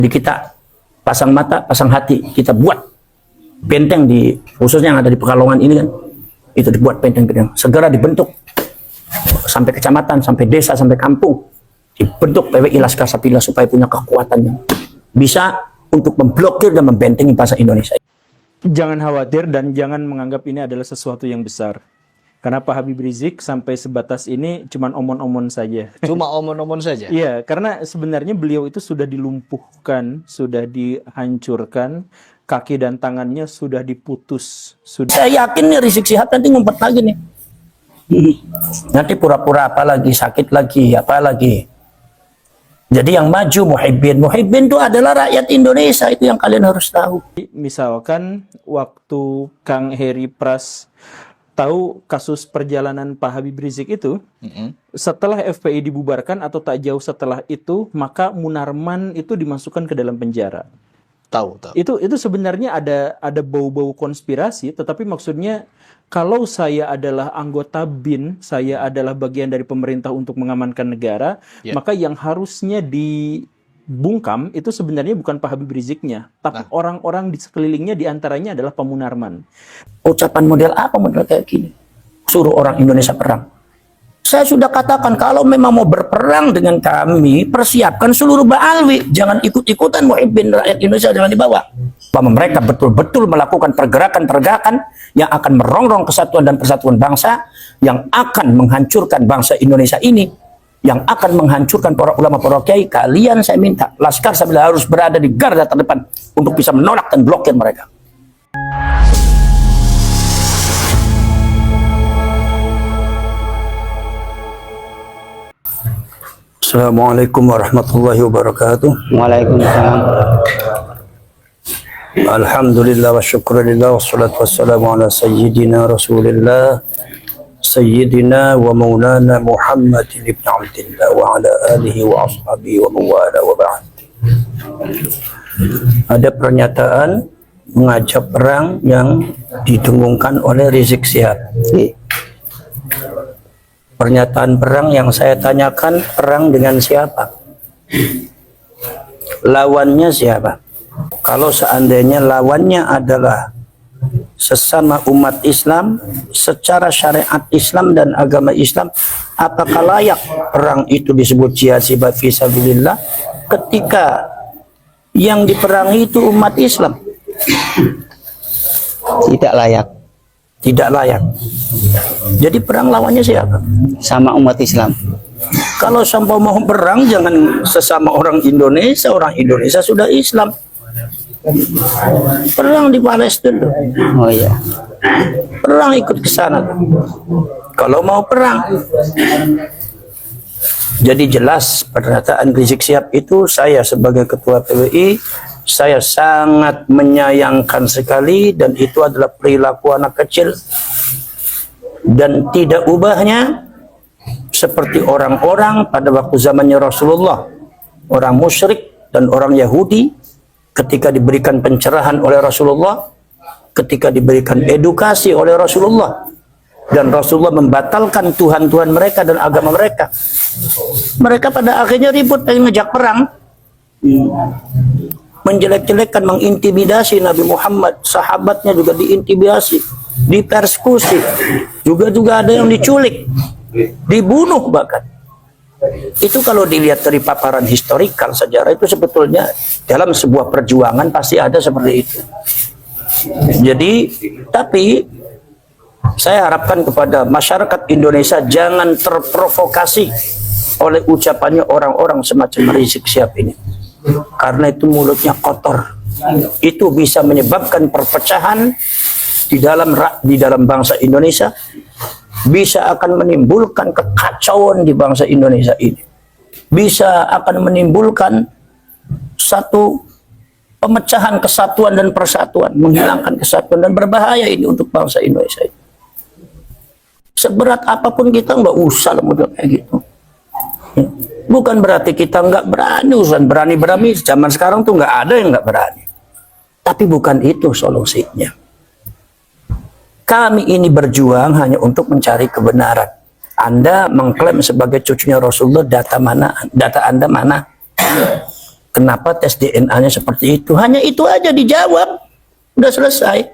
Jadi kita pasang mata, pasang hati, kita buat benteng di khususnya yang ada di Pekalongan ini kan, itu dibuat benteng-benteng, segera dibentuk sampai kecamatan, sampai desa, sampai kampung, dibentuk PWI Laskar Sapila supaya punya kekuatan yang bisa untuk memblokir dan membentengi bahasa Indonesia. Jangan khawatir dan jangan menganggap ini adalah sesuatu yang besar. Karena Pak Habib Rizik sampai sebatas ini cuman omon-omon saja. Cuma omon-omon saja? Iya, karena sebenarnya beliau itu sudah dilumpuhkan, sudah dihancurkan, kaki dan tangannya sudah diputus. Saya yakin nih Rizik Syihab nanti ngumpet lagi nih. Nanti pura-pura apa lagi, sakit lagi, apa lagi. Jadi yang maju Muhyiddin. Muhyiddin itu adalah rakyat Indonesia, itu yang kalian harus tahu. Misalkan waktu Kang Heri Pras tahu kasus perjalanan Pak Habib Rizik itu, setelah FPI dibubarkan atau tak jauh setelah itu, maka Munarman itu dimasukkan ke dalam penjara. Tahu. Itu sebenarnya ada bau-bau konspirasi, tetapi maksudnya kalau saya adalah anggota BIN, saya adalah bagian dari pemerintah untuk mengamankan negara, maka yang harusnya dibungkam itu sebenarnya bukan Pak Habib Riziknya, tapi orang-orang di sekelilingnya, diantaranya adalah Pak Munarman. Ucapan model apa model kayak gini? Suruh orang Indonesia perang. Saya sudah katakan kalau memang mau berperang dengan kami, persiapkan seluruh Ba'alwi. Jangan ikut-ikutan Muhyiddin, rakyat Indonesia jangan dibawa. Bahwa mereka betul-betul melakukan pergerakan-pergerakan yang akan merongrong kesatuan dan persatuan bangsa, yang akan menghancurkan bangsa Indonesia ini, yang akan menghancurkan para ulama, para kiai. Kalian saya minta, Laskar Sapila harus berada di garda terdepan untuk bisa menolak dan blokir mereka. Assalamualaikum warahmatullahi wabarakatuh. Waalaikumsalam. Alhamdulillah wa syukurillah wassalatu wassalamu ala sayyidina rasulillah sayyidina wa maulana Muhammadin ibn Abdillah wa ala alihi wa ashabihi wa mawala wa ba'd. Ada pernyataan mengajak perang yang didengungkan oleh Rizik Syihab. Pernyataan perang yang saya tanyakan, perang dengan siapa? Lawannya siapa? Kalau seandainya lawannya adalah sesama umat Islam, secara syariat Islam dan agama Islam, apakah layak perang itu disebut jihad fi sabilillah ketika yang diperangi itu umat Islam? Tidak layak. Tidak layak. Jadi perang lawannya siapa? Sama umat Islam. Kalau sampai mau perang jangan sesama orang Indonesia. Orang Indonesia sudah Islam. Perang di Palestina. Oh iya. Perang ikut ke sana. Kalau mau perang. Jadi jelas pernyataan Rizik Syihab itu, saya sebagai ketua PWI, saya sangat menyayangkan sekali, dan itu adalah perilaku anak kecil dan tidak ubahnya seperti orang-orang pada waktu zamannya Rasulullah, orang musyrik dan orang Yahudi, ketika diberikan pencerahan oleh Rasulullah, ketika diberikan edukasi oleh Rasulullah, dan Rasulullah membatalkan Tuhan-Tuhan mereka dan agama mereka, mereka pada akhirnya ribut pengen ngejak perang, menjelek-jelekkan, mengintimidasi Nabi Muhammad, sahabatnya juga diintimidasi, dipersekusi, juga ada yang diculik, dibunuh bahkan. Itu kalau dilihat dari paparan historikal sejarah, itu sebetulnya dalam sebuah perjuangan pasti ada seperti itu. Jadi, tapi saya harapkan kepada masyarakat Indonesia jangan terprovokasi oleh ucapannya orang-orang semacam Rizik Syihab ini. Karena itu mulutnya kotor. Itu bisa menyebabkan perpecahan di dalam bangsa Indonesia, bisa akan menimbulkan kekacauan di bangsa Indonesia ini, bisa akan menimbulkan satu pemecahan kesatuan dan persatuan, menghilangkan kesatuan, dan berbahaya ini untuk bangsa Indonesia ini. Seberat apapun kita nggak usah model kayak gitu. Bukan berarti kita nggak berani, urusan berani-berani zaman sekarang tuh nggak ada yang nggak berani. Tapi bukan itu solusinya. Kami ini berjuang hanya untuk mencari kebenaran. Anda mengklaim sebagai cucunya Rasulullah, data Anda mana? Kenapa tes DNA-nya seperti itu? Hanya itu aja dijawab. Udah selesai.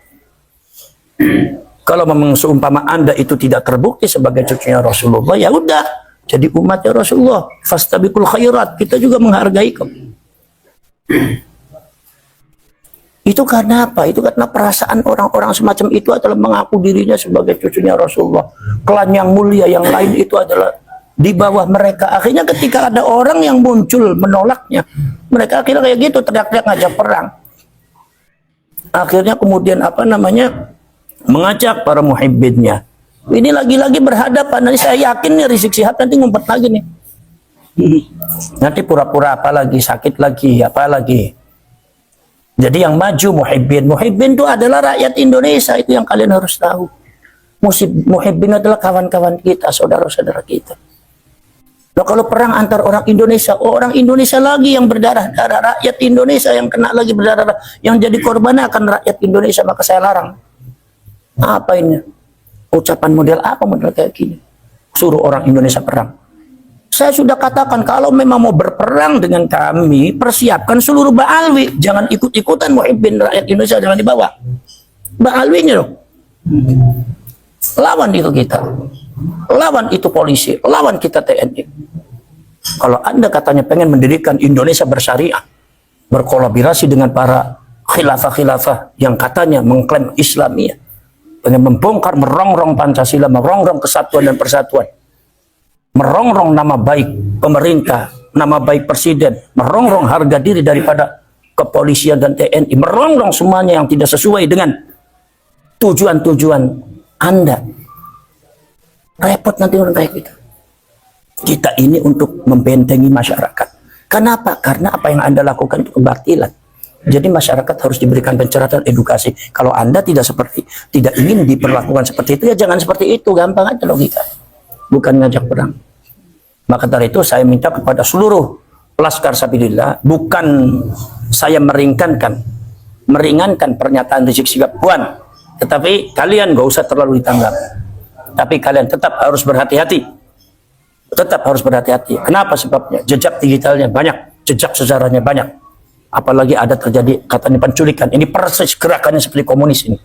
Kalau memang seumpama Anda itu tidak terbukti sebagai cucunya Rasulullah, ya udah jadi umatnya Rasulullah. Fastabiqul khairat. Kita juga menghargai kamu. Itu karena apa? Itu karena perasaan orang-orang semacam itu adalah mengaku dirinya sebagai cucunya Rasulullah. Klan yang mulia yang lain itu adalah di bawah mereka. Akhirnya ketika ada orang yang muncul menolaknya, mereka akhirnya kayak gitu, teriak-teriak ngajak perang. Akhirnya kemudian mengajak para muhibbinnya. Ini lagi-lagi berhadapan. Nanti saya yakin nih Rizik Syihab nanti ngumpet lagi nih. Nanti pura-pura apa lagi, sakit lagi, apa lagi. Jadi yang maju muhibbin. Muhibbin itu adalah rakyat Indonesia. Itu yang kalian harus tahu. Muhibbin adalah kawan-kawan kita, saudara-saudara kita. Nah, kalau perang antar orang Indonesia lagi yang berdarah-darah, rakyat Indonesia yang kena lagi berdarah, yang jadi korban akan rakyat Indonesia, maka saya larang. Apa ini? Ucapan model apa model kayak gini? Suruh orang Indonesia perang. Saya sudah katakan kalau memang mau berperang dengan kami, persiapkan seluruh Ba'alwi. Jangan ikut-ikutan muhibbin rakyat Indonesia, jangan dibawa. Ba'alwinya loh. Lawan itu kita. Lawan itu polisi, lawan kita TNI. Kalau Anda katanya pengen mendirikan Indonesia bersyariah, berkolaborasi dengan para khilafah-khilafah yang katanya mengklaim Islamiyah, pengen membongkar, merongrong Pancasila, merongrong kesatuan dan persatuan, merongrong nama baik pemerintah, nama baik presiden, merongrong harga diri daripada kepolisian dan TNI, merongrong semuanya yang tidak sesuai dengan tujuan-tujuan Anda. Repot nanti orang kayak gitu. Kita ini untuk membentengi masyarakat. Kenapa? Karena apa yang Anda lakukan itu kebatilan. Jadi masyarakat harus diberikan pencerahan edukasi. Kalau Anda tidak ingin diperlakukan seperti itu, ya jangan seperti itu. Gampang aja logika. Bukan ngajak perang. Maka dari itu saya minta kepada seluruh Laskar Sabilillah, bukan saya meringankan pernyataan Rizik Syihab, Puan, tetapi kalian gak usah terlalu ditanggap. Tapi kalian tetap harus berhati-hati. Tetap harus berhati-hati. Kenapa sebabnya? Jejak digitalnya banyak, jejak sejarahnya banyak. Apalagi ada terjadi katanya penculikan. Ini persis gerakannya seperti komunis ini.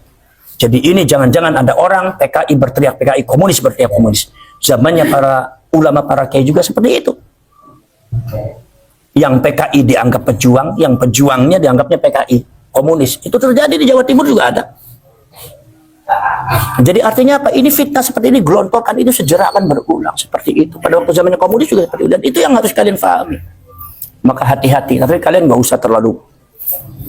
Jadi ini jangan-jangan ada orang PKI berteriak PKI, komunis berteriak komunis. Zamannya para ulama, para kiai juga seperti itu. Yang PKI dianggap pejuang, yang pejuangnya dianggapnya PKI, komunis. Itu terjadi di Jawa Timur juga ada. Jadi artinya apa? Ini fitnah seperti ini, gelontokan itu sejarah akan berulang seperti itu. Pada waktu zamannya komunis juga seperti itu. Dan itu yang harus kalian pahami. Maka hati-hati. Tapi kalian nggak usah terlalu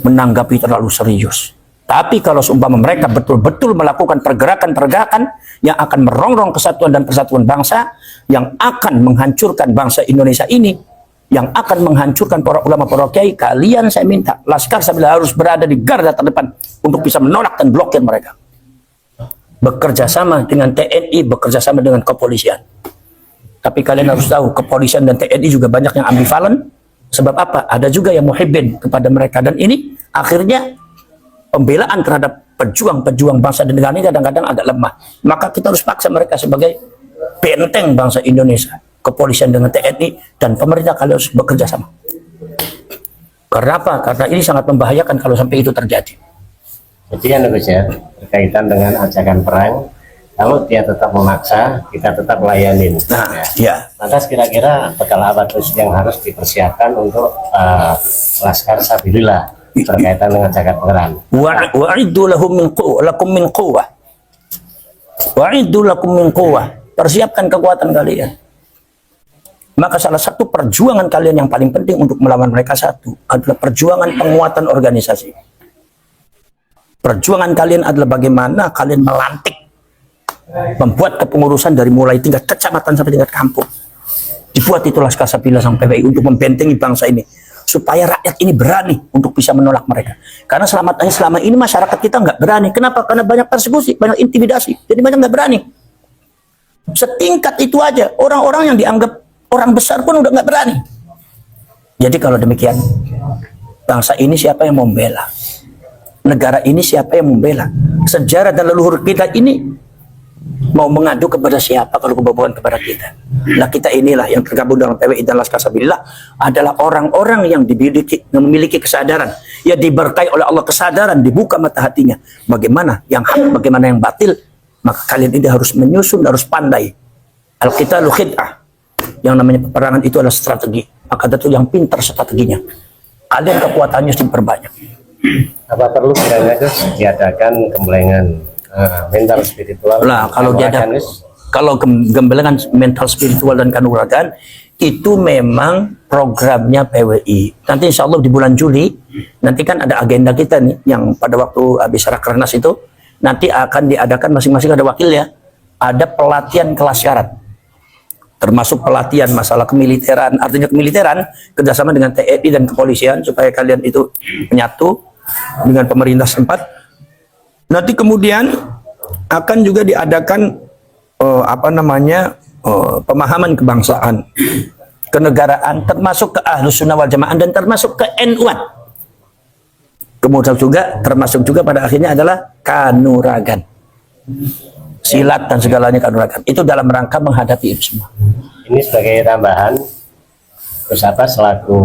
menanggapi terlalu serius. Tapi kalau seumpama mereka betul-betul melakukan pergerakan-pergerakan yang akan merongrong kesatuan dan persatuan bangsa, yang akan menghancurkan bangsa Indonesia ini, yang akan menghancurkan para ulama, para kiai, kalian saya minta, Laskar Sabilillah harus berada di garda terdepan untuk bisa menolak dan blokir mereka. Bekerja sama dengan TNI, bekerja sama dengan kepolisian. Tapi kalian harus tahu, kepolisian dan TNI juga banyak yang ambivalen. Sebab apa? Ada juga yang muhibbin kepada mereka. Dan ini akhirnya pembelaan terhadap pejuang-pejuang bangsa dan negara ini kadang-kadang agak lemah. Maka kita harus paksa mereka sebagai benteng bangsa Indonesia. Kepolisian dengan TNI dan pemerintah, kalian harus bekerja sama. Karena apa? Karena ini sangat membahayakan kalau sampai itu terjadi. Jadi kan Gus ya, berkaitan dengan ajakan perang, kalau dia tetap memaksa, kita tetap layanin. Nah, ya. ya. Lantas kira-kira bekal apa terus yang harus dipersiapkan untuk Laskar Sabilillah berkaitan dengan ajakan perang? Wa'iddu lakum min quwwah. Wa'iddu lakum min quwwah. Persiapkan kekuatan kalian. Maka salah satu perjuangan kalian yang paling penting untuk melawan mereka satu adalah perjuangan penguatan organisasi. Perjuangan kalian adalah bagaimana kalian melantik, membuat kepengurusan dari mulai tingkat kecamatan sampai tingkat kampung. Dibuat itu Laskar Sabilillah sampai PBI untuk membentengi bangsa ini, supaya rakyat ini berani untuk bisa menolak mereka. Karena selama ini masyarakat kita nggak berani. Kenapa? Karena banyak persekusi, banyak intimidasi. Jadi banyak nggak berani. Setingkat itu aja, orang-orang yang dianggap orang besar pun udah nggak berani. Jadi kalau demikian, bangsa ini siapa yang membela? Negara ini siapa yang membela? Sejarah dan leluhur kita ini mau mengadu kepada siapa kalau kebobohan kepada kita? Nah kita inilah yang tergabung dalam PWI dan Laskar Sabilillah adalah orang-orang yang memiliki kesadaran, ya diberkahi oleh Allah kesadaran, dibuka mata hatinya. Bagaimana yang hak, bagaimana yang batil, maka kalian ini harus menyusun, harus pandai. Al-qitalu khid'ah, yang namanya peperangan itu adalah strategi. Maka itu yang pintar strateginya. Kalian kekuatannya harus diperbanyak. Apa perlu kiranya Gus diadakan gemblengan mental spiritual? Lah kalau gemblengan mental spiritual dan kanuragan itu memang programnya PWI. Nanti insya Allah di bulan Juli nanti kan ada agenda kita nih yang pada waktu habis Rakernas itu nanti akan diadakan masing-masing ada wakil ya. Ada pelatihan kelas syarat. Termasuk pelatihan masalah kemiliteran, artinya kemiliteran kerjasama dengan TNI dan kepolisian supaya kalian itu menyatu dengan pemerintah setempat. Nanti kemudian akan juga diadakan pemahaman kebangsaan, kenegaraan, termasuk ke Ahlus Sunnah wal Jamaah dan termasuk ke NU-an. Kemudian juga termasuk juga pada akhirnya adalah kanuragan, silat dan segalanya kanuragan. Itu dalam rangka menghadapi itu semua. Ini sebagai tambahan, Gus Abbas selaku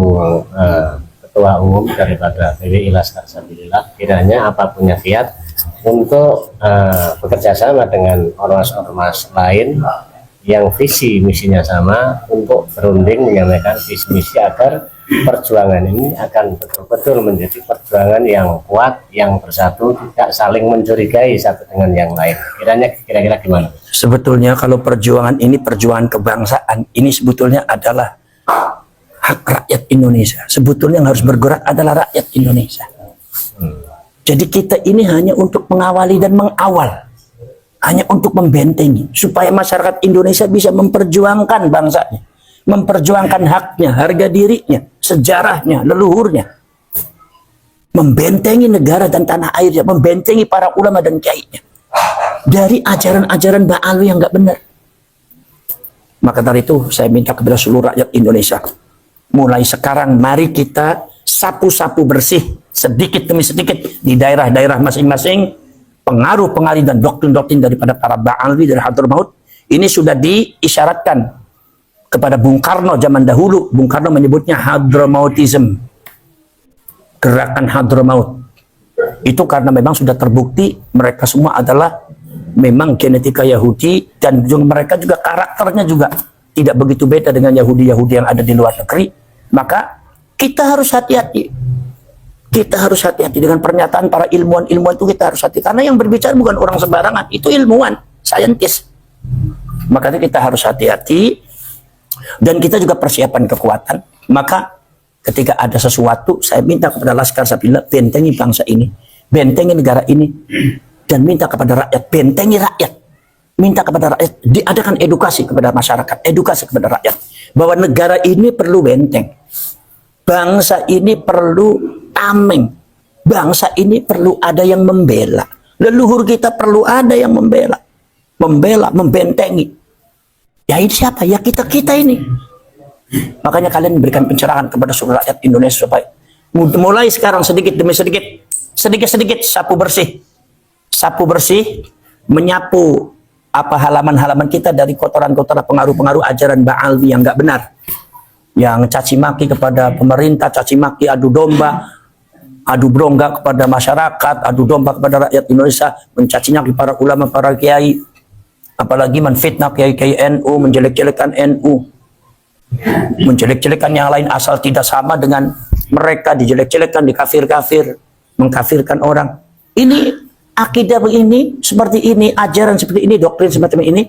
Ketua Umum daripada PWI Laskar Sabilillah, kiranya apa punya kiat untuk bekerja sama dengan ormas-ormas lain yang visi misinya sama untuk berunding menyampaikan visi misi agar perjuangan ini akan betul-betul menjadi perjuangan yang kuat, yang bersatu, tidak saling mencurigai satu dengan yang lain. Kira-kira gimana? Sebetulnya kalau perjuangan ini perjuangan kebangsaan, ini sebetulnya adalah hak rakyat Indonesia. Sebetulnya yang harus bergerak adalah rakyat Indonesia. Jadi kita ini hanya untuk mengawali dan mengawal, hanya untuk membentengi supaya masyarakat Indonesia bisa memperjuangkan bangsanya, memperjuangkan haknya, harga dirinya, sejarahnya, leluhurnya, membentengi negara dan tanah airnya, membentengi para ulama dan kiainya dari ajaran-ajaran ba'alwi yang nggak benar. Maka dari itu saya minta kepada seluruh rakyat Indonesia, mulai sekarang mari kita sapu-sapu bersih sedikit demi sedikit di daerah-daerah masing-masing pengaruh-pengaruh dan doktrin-doktrin daripada para ba'alwi dari Hadramaut. Ini sudah diisyaratkan kepada Bung Karno zaman dahulu. Bung Karno menyebutnya Hadramautism, gerakan Hadramaut. Itu karena memang sudah terbukti mereka semua adalah memang genetika Yahudi dan mereka juga karakternya juga tidak begitu beda dengan Yahudi-Yahudi yang ada di luar negeri. Maka kita harus hati-hati. Kita harus hati-hati dengan pernyataan para ilmuwan-ilmuwan itu, kita harus hati. Karena yang berbicara bukan orang sembarangan, itu ilmuwan, saintis. Maka kita harus hati-hati dan kita juga persiapan kekuatan. Maka ketika ada sesuatu, saya minta kepada Laskar Sabilillah, bentengi bangsa ini, bentengi negara ini, dan minta kepada rakyat, bentengi rakyat. Minta kepada rakyat, diadakan edukasi kepada masyarakat, edukasi kepada rakyat, bahwa negara ini perlu benteng. Bangsa ini perlu tameng. Bangsa ini perlu ada yang membela. Leluhur kita perlu ada yang membela. Membela, membentengi. Ya ini siapa? Ya kita-kita ini. Makanya kalian memberikan pencerahan kepada seluruh rakyat Indonesia supaya mulai sekarang sedikit demi sedikit, sedikit-sedikit sapu bersih. Sapu bersih, menyapu halaman-halaman kita dari kotoran-kotoran pengaruh-pengaruh ajaran ba'alwi yang nggak benar. Yang caci maki kepada pemerintah, caci maki, adu domba, adu bronggak kepada masyarakat, adu domba kepada rakyat Indonesia, mencacinya kepada para ulama, para kiai, apalagi menfitnah kiai-kiai NU, menjelek-jelekan NU, menjelek-jelekan yang lain asal tidak sama dengan mereka, dijelek-jelekan, dikafir-kafir, mengkafirkan orang. Ini akidah begini, seperti ini, ajaran seperti ini, doktrin semacam ini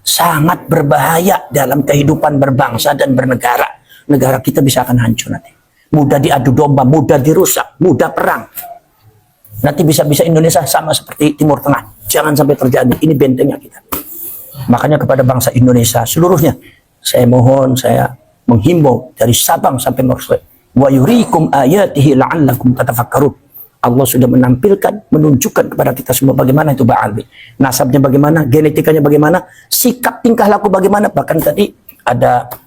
sangat berbahaya dalam kehidupan berbangsa dan bernegara. Negara kita bisa akan hancur nanti. Mudah diadu domba, mudah dirusak, mudah perang. Nanti bisa-bisa Indonesia sama seperti Timur Tengah. Jangan sampai terjadi. Ini bentengnya kita. Makanya kepada bangsa Indonesia seluruhnya, saya mohon, saya menghimbau dari Sabang sampai Merauke. Wa yuriikum ayatihi la'allakum tatafakkarun. Allah sudah menampilkan, menunjukkan kepada kita semua bagaimana itu ba'alwi. Nasabnya bagaimana, genetikanya bagaimana, sikap tingkah laku bagaimana. Bahkan tadi ada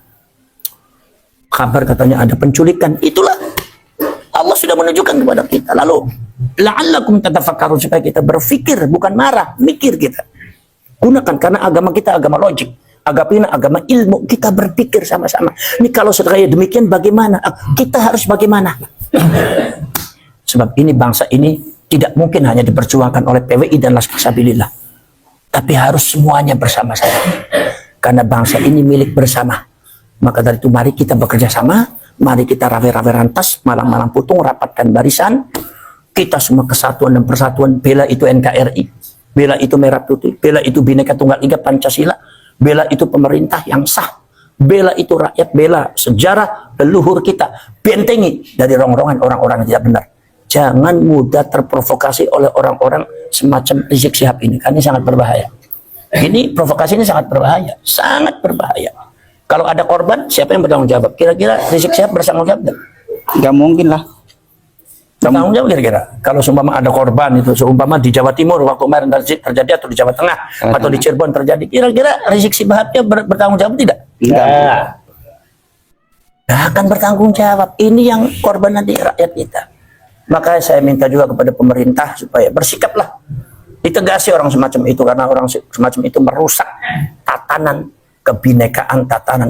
kabar katanya ada penculikan. Itulah Allah sudah menunjukkan kepada kita. Lalu la'allakum tatafakkarun, supaya kita berpikir, bukan marah, mikir kita. Gunakan, karena agama kita agama logik, agama ilmu, kita berpikir sama-sama. Ini kalau sudah kayak demikian bagaimana? Kita harus bagaimana? Sebab ini bangsa ini tidak mungkin hanya diperjuangkan oleh PWI dan Laskar Sabilillah, tapi harus semuanya bersama-sama. Karena bangsa ini milik bersama. Maka dari itu mari kita bekerja sama, mari kita rawe-rawe rantas, malang-malang putung, rapatkan barisan. Kita semua kesatuan dan persatuan, bela itu NKRI, bela itu merah putih, bela itu Bhinneka Tunggal Ika Pancasila, bela itu pemerintah yang sah, bela itu rakyat, bela sejarah leluhur kita, bentengi dari rongrongan orang-orang yang tidak benar. Jangan mudah terprovokasi oleh orang-orang semacam Rizik Syihab ini, karena ini sangat berbahaya. Ini provokasi ini sangat berbahaya, sangat berbahaya. Kalau ada korban, siapa yang bertanggung jawab? Kira-kira Rizik Syihab bertanggung jawab? Nggak mungkin lah. Bertanggung jawab kira-kira. Kalau seumpama ada korban itu, seumpama di Jawa Timur waktu kemarin terjadi, atau di Jawa Tengah, atau di Cirebon terjadi, kira-kira Rizik Syihab bertanggung jawab tidak? Tidak. Nah, akan bertanggung jawab. Ini yang korban nanti rakyat kita. Maka saya minta juga kepada pemerintah supaya bersikaplah, ditegasi orang semacam itu, karena orang semacam itu merusak tatanan kebinekaan, tatanan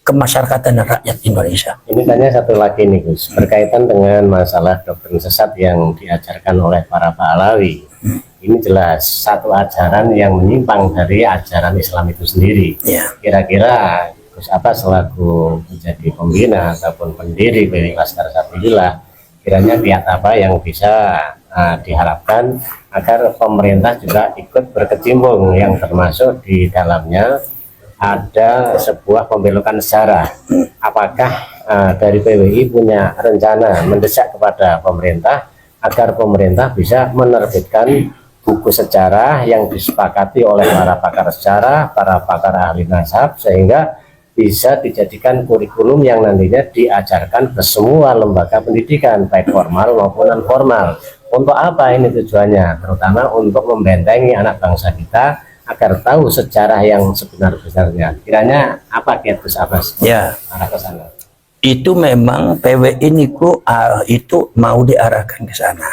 kemasyarakatan dan rakyat Indonesia. Ini tanya satu lagi nih Gus, berkaitan dengan masalah doktrin sesat yang diajarkan oleh para Pahlawi. Ini jelas satu ajaran yang menyimpang dari ajaran Islam itu sendiri. Ya. Kira-kira Gus Abbas selaku menjadi pembina ataupun pendiri PWI Laskar Sabilillah, kiranya pihak apa yang bisa diharapkan agar pemerintah juga ikut berkecimpung, yang termasuk di dalamnya ada sebuah pembelokan sejarah. Apakah dari PWI punya rencana mendesak kepada pemerintah agar pemerintah bisa menerbitkan buku sejarah yang disepakati oleh para pakar sejarah, para pakar ahli nasab, sehingga bisa dijadikan kurikulum yang nantinya diajarkan ke semua lembaga pendidikan, baik formal maupun non formal. Untuk apa ini tujuannya? Terutama untuk membentengi anak bangsa kita agar tahu sejarah yang sebenar-benarnya. Kiranya apa Gus Abbas? Ya, arah ke sana. itu memang PWI niku itu mau diarahkan ke sana.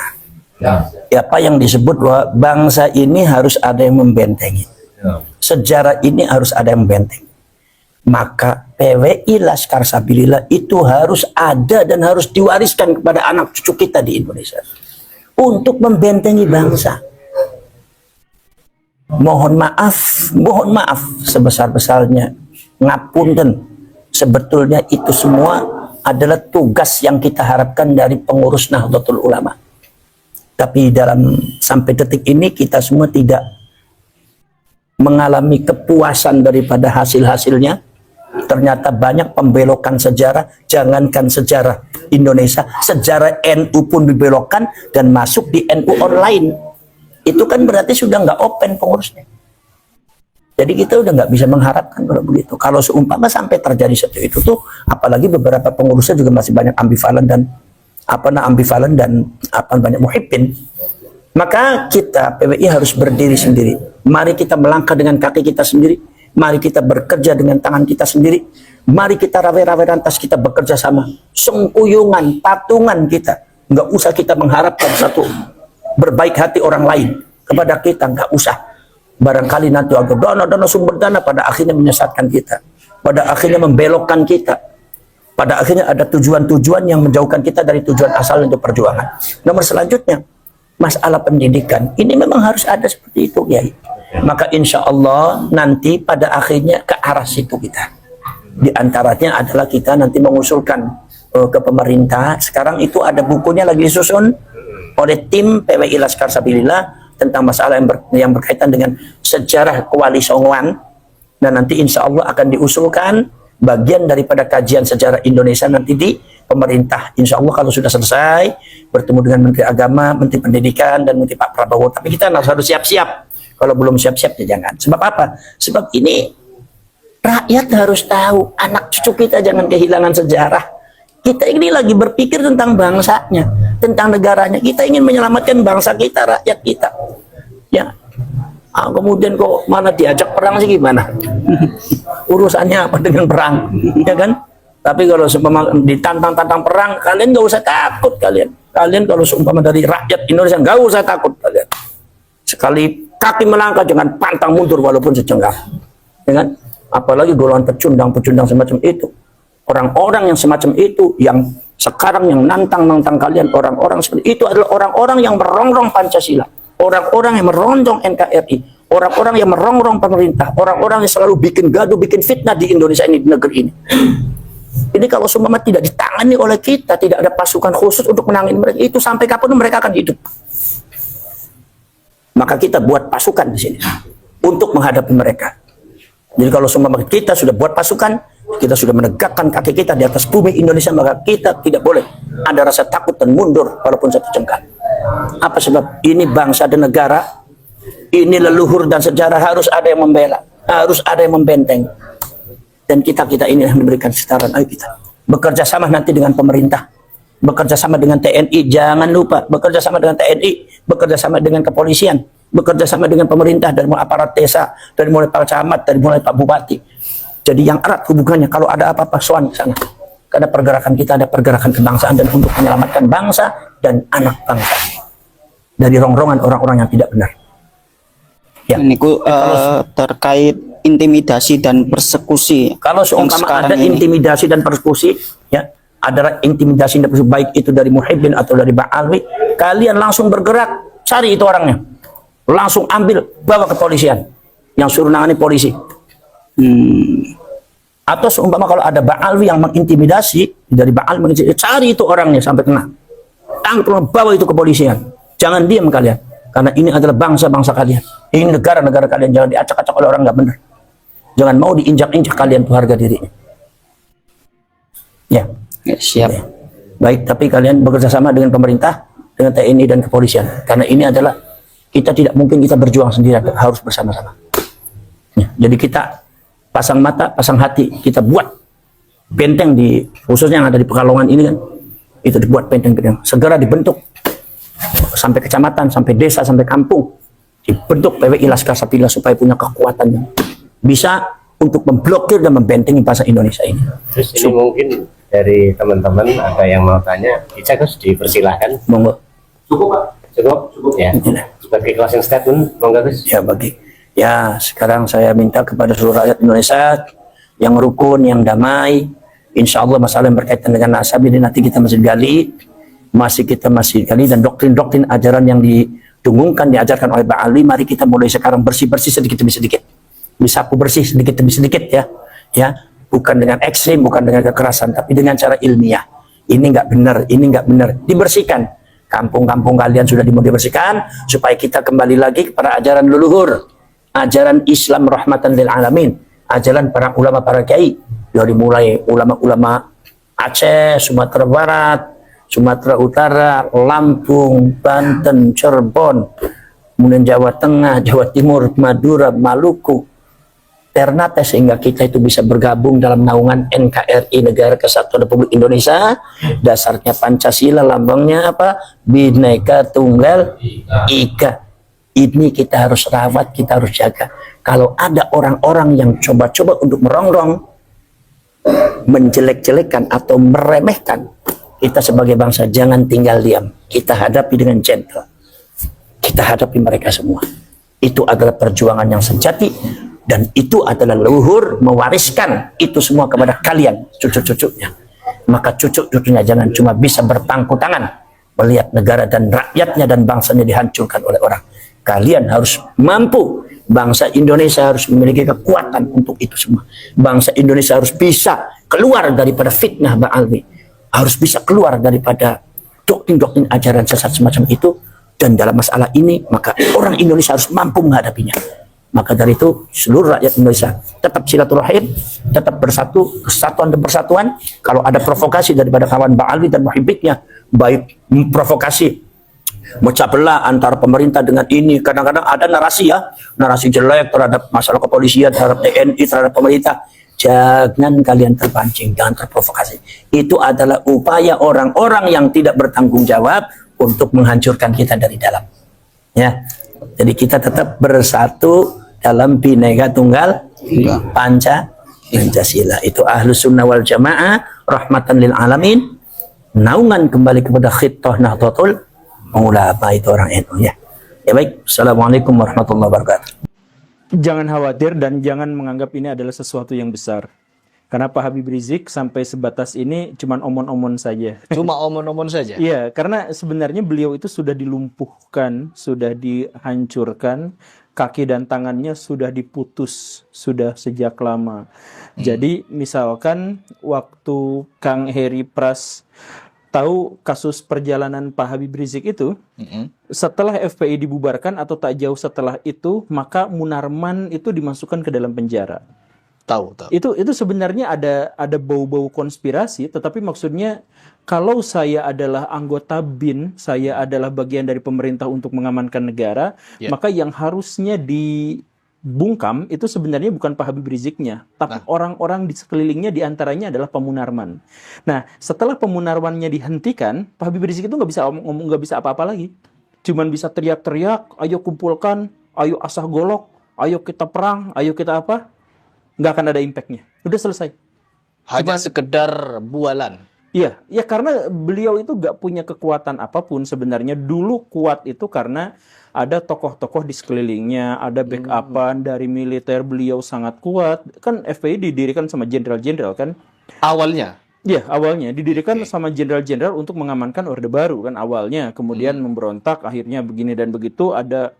Ya. Apa yang disebut bahwa bangsa ini harus ada yang membentengi. Ya. Sejarah ini harus ada yang membentengi. Maka PWI Laskar Sabilillah itu harus ada dan harus diwariskan kepada anak cucu kita di Indonesia untuk membentengi bangsa. Mohon maaf sebesar-besarnya, ngapunten. Sebetulnya itu semua adalah tugas yang kita harapkan dari pengurus Nahdlatul Ulama. Tapi sampai detik ini kita semua tidak mengalami kepuasan daripada hasil-hasilnya. Ternyata banyak pembelokan sejarah, jangankan sejarah Indonesia, sejarah NU pun dibelokkan dan masuk di NU online. Itu kan berarti sudah nggak open pengurusnya. Jadi kita udah nggak bisa mengharapkan kalau begitu. Kalau seumpama sampai terjadi seperti itu tuh, apalagi beberapa pengurusnya juga masih banyak ambivalen dan banyak muhibbin. Maka kita PWI harus berdiri sendiri. Mari kita melangkah dengan kaki kita sendiri. Mari kita bekerja dengan tangan kita sendiri. Mari kita rawe-rawe rantas, kita bekerja sama. Sengkuyungan, patungan kita. Nggak usah kita mengharapkan satu berbaik hati orang lain kepada kita, nggak usah. Barangkali nanti ada dana sumber dana pada akhirnya menyesatkan kita, pada akhirnya membelokkan kita, pada akhirnya ada tujuan-tujuan yang menjauhkan kita dari tujuan asal untuk perjuangan. Nomor selanjutnya, masalah pendidikan ini memang harus ada seperti itu, Kiai. Maka insya Allah nanti pada akhirnya ke arah situ kita. Di antaranya adalah kita nanti mengusulkan ke pemerintah. Sekarang itu ada bukunya lagi disusun oleh tim PWI Laskar Sabilillah tentang masalah yang berkaitan dengan sejarah Kuali Songoan, dan nanti insya Allah akan diusulkan bagian daripada kajian sejarah Indonesia nanti di pemerintah. Insya Allah kalau sudah selesai bertemu dengan Menteri Agama, Menteri Pendidikan, dan Menteri Pak Prabowo. Tapi kita harus siap-siap. Kalau belum siap-siap ya jangan. Sebab apa? Sebab ini rakyat harus tahu, anak cucu kita jangan kehilangan sejarah. Kita ini lagi berpikir tentang bangsanya, tentang negaranya. Kita ingin menyelamatkan bangsa kita, rakyat kita. Ya. Kemudian kok mana diajak perang sih gimana? Urusannya apa dengan perang? Ya kan? Tapi kalau seumpama ditantang-tantang perang, kalian nggak usah takut kalian. Kalian kalau seumpama dari rakyat Indonesia nggak usah takut kalian. Sekali kaki melangkah jangan pantang mundur walaupun sejengkal. Ya kan? apalagi golongan pecundang semacam itu. Orang-orang yang semacam itu, yang sekarang yang nantang kalian, orang-orang seperti itu adalah orang-orang yang merongrong Pancasila, orang-orang yang merongrong NKRI, orang-orang yang merongrong pemerintah, orang-orang yang selalu bikin gaduh, bikin fitnah di Indonesia ini, di negeri ini. Ini kalau seumpama tidak ditangani oleh kita, tidak ada pasukan khusus untuk menangani mereka, itu sampai kapan mereka akan hidup? Maka kita buat pasukan di sini untuk menghadapi mereka. Jadi kalau seumpama kita sudah buat pasukan, kita sudah menegakkan kaki kita di atas bumi Indonesia, maka kita tidak boleh ada rasa takut dan mundur walaupun satu jengkal. Apa sebab? Ini bangsa dan negara, ini leluhur dan sejarah, harus ada yang membela, harus ada yang membenteng. Dan kita ini yang memberikan setaran. Ayo kita bekerja sama nanti dengan pemerintah, bekerja sama dengan TNI, jangan lupa bekerja sama dengan TNI, bekerja sama dengan kepolisian, bekerja sama dengan pemerintah, dari mulai aparat desa, dari mulai Pak Camat, dari mulai Pak Bupati. Jadi yang erat hubungannya, kalau ada apa-apa soan ke sana. Karena pergerakan kita ada pergerakan kebangsaan dan untuk menyelamatkan bangsa dan anak bangsa dari rongrongan orang-orang yang tidak benar. Ya. Ini terkait intimidasi dan persekusi. Kalau seumpama ada intimidasi dan persekusi, ya, ada intimidasi dan persekusi, baik itu dari Muhyiddin atau dari Ba'alwi, kalian langsung bergerak, cari itu orangnya, langsung ambil, bawa ke polisian, yang suruh nangani polisi. Atau seumpama kalau ada Ba'alwi yang mengintimidasi, dari Ba'alwi cari itu orangnya sampai kena, tangkap, bawa itu ke polisian. Jangan diam kalian, karena ini adalah bangsa-bangsa kalian, ini negara-negara kalian, jangan diacak-acak oleh orang nggak benar. Jangan mau diinjak-injak kalian tuh harga dirinya. Ya. Ya, siap. Ya. Baik, tapi kalian bekerja sama dengan pemerintah, dengan TNI dan kepolisian. Karena ini adalah, kita tidak mungkin kita berjuang sendirian, harus bersama-sama. Ya. Jadi kita pasang mata, pasang hati, kita buat benteng di, khususnya yang ada di Pekalongan ini kan, itu dibuat benteng-benteng. Segera dibentuk sampai kecamatan, sampai desa, sampai kampung. Dibentuk PWI Laskar Sapila supaya punya kekuatan yang bisa untuk memblokir dan membentengi bahasa Indonesia ini. Terus ini mungkin dari teman-teman ada yang mau tanya, bisa Gus dipersilahkan. Monggo. Cukup Pak? Cukup ya. Sebagai closing statement, monggo Gus. Ya ya sekarang saya minta kepada seluruh rakyat Indonesia yang rukun, yang damai. Insya Allah masalah yang berkaitan dengan nasab ini nanti kita masih gali, dan doktrin-doktrin ajaran yang didengungkan, diajarkan oleh Ba'alwi, mari kita mulai sekarang bersih-bersih sedikit demi sedikit. Disapu bersih sedikit demi sedikit ya, bukan dengan ekstrim, bukan dengan kekerasan, tapi dengan cara ilmiah. Ini nggak benar, dibersihkan. Kampung-kampung kalian sudah dibersihkan supaya kita kembali lagi kepada ajaran leluhur, ajaran Islam rahmatan lil alamin, ajaran para ulama, para kiai, dari mulai ulama-ulama Aceh, Sumatera Barat, Sumatera Utara, Lampung, Banten, Cirebon, kemudian Jawa Tengah, Jawa Timur, Madura, Maluku, Ternate, sehingga kita itu bisa bergabung dalam naungan NKRI, Negara Kesatuan Republik Indonesia. Dasarnya Pancasila, lambangnya apa? Bhinneka Tunggal Ika. Ini kita harus rawat, kita harus jaga. Kalau ada orang-orang yang coba-coba untuk merongrong, menjelek-jelekan atau meremehkan, kita sebagai bangsa jangan tinggal diam. Kita hadapi dengan gentle. Kita hadapi mereka semua. Itu adalah perjuangan yang sejati. Dan itu adalah leluhur mewariskan itu semua kepada kalian, cucu-cucunya. Maka cucu-cucunya jangan cuma bisa berpangku tangan melihat negara dan rakyatnya dan bangsanya dihancurkan oleh orang. Kalian harus mampu. Bangsa Indonesia harus memiliki kekuatan untuk itu semua. Bangsa Indonesia harus bisa keluar daripada fitnah Ba'alwi. Harus bisa keluar daripada doktrin-doktrin ajaran sesat semacam itu. Dan dalam masalah ini, maka orang Indonesia harus mampu menghadapinya. Maka dari itu seluruh rakyat Indonesia tetap silaturahim, tetap bersatu, kesatuan dan persatuan. Kalau ada provokasi daripada kawan Ba'alwi dan Muhyiddinnya, baik provokasi memecah belah antara pemerintah dengan ini, kadang-kadang ada narasi jelek terhadap masalah kepolisian, terhadap TNI, terhadap pemerintah. Jangan kalian terpancing, jangan terprovokasi. Itu adalah upaya orang-orang yang tidak bertanggung jawab untuk menghancurkan kita dari dalam. Ya, jadi kita tetap bersatu dalam Bhinneka Tunggal Pancasila. Itu Ahlus Sunnah wal Jamaah rahmatan lil alamin, naungan kembali kepada Khittah Nahdlatul Ulama, itu orang NU ya. Ya baik, assalamualaikum warahmatullahi wabarakatuh. Jangan khawatir dan jangan menganggap ini adalah sesuatu yang besar. Karena Pak Habib Rizik sampai sebatas ini cuman omon-omon saja. Cuma omon-omon saja. Iya, karena sebenarnya beliau itu sudah dilumpuhkan, sudah dihancurkan, kaki dan tangannya sudah diputus, sudah sejak lama. Jadi misalkan waktu Kang Heri Pras tahu kasus perjalanan Pak Habib Rizik itu, setelah FPI dibubarkan atau tak jauh setelah itu, maka Munarman itu dimasukkan ke dalam penjara. Tahu, tahu. Itu sebenarnya ada bau-bau konspirasi, tetapi maksudnya kalau saya adalah anggota BIN, saya adalah bagian dari pemerintah untuk mengamankan negara, maka yang harusnya dibungkam itu sebenarnya bukan Pak Habib Riziknya, tapi orang-orang di sekelilingnya, diantaranya adalah Pak Munarman. Nah, setelah Pak Munarmannya dihentikan, Pak Habib Rizik itu nggak bisa ngomong, nggak bisa apa-apa lagi, cuman bisa teriak-teriak, ayo kumpulkan, ayo asah golok, ayo kita perang, ayo kita apa? Nggak akan ada impactnya. Udah selesai. Hanya sekedar bualan. Iya, ya karena beliau itu nggak punya kekuatan apapun sebenarnya. Dulu kuat itu karena ada tokoh-tokoh di sekelilingnya, ada backupan dari militer, beliau sangat kuat. Kan FPI didirikan sama jenderal-jenderal kan? Awalnya. Iya, awalnya didirikan sama jenderal-jenderal untuk mengamankan Orde Baru kan awalnya, kemudian memberontak, akhirnya begini dan begitu. Ada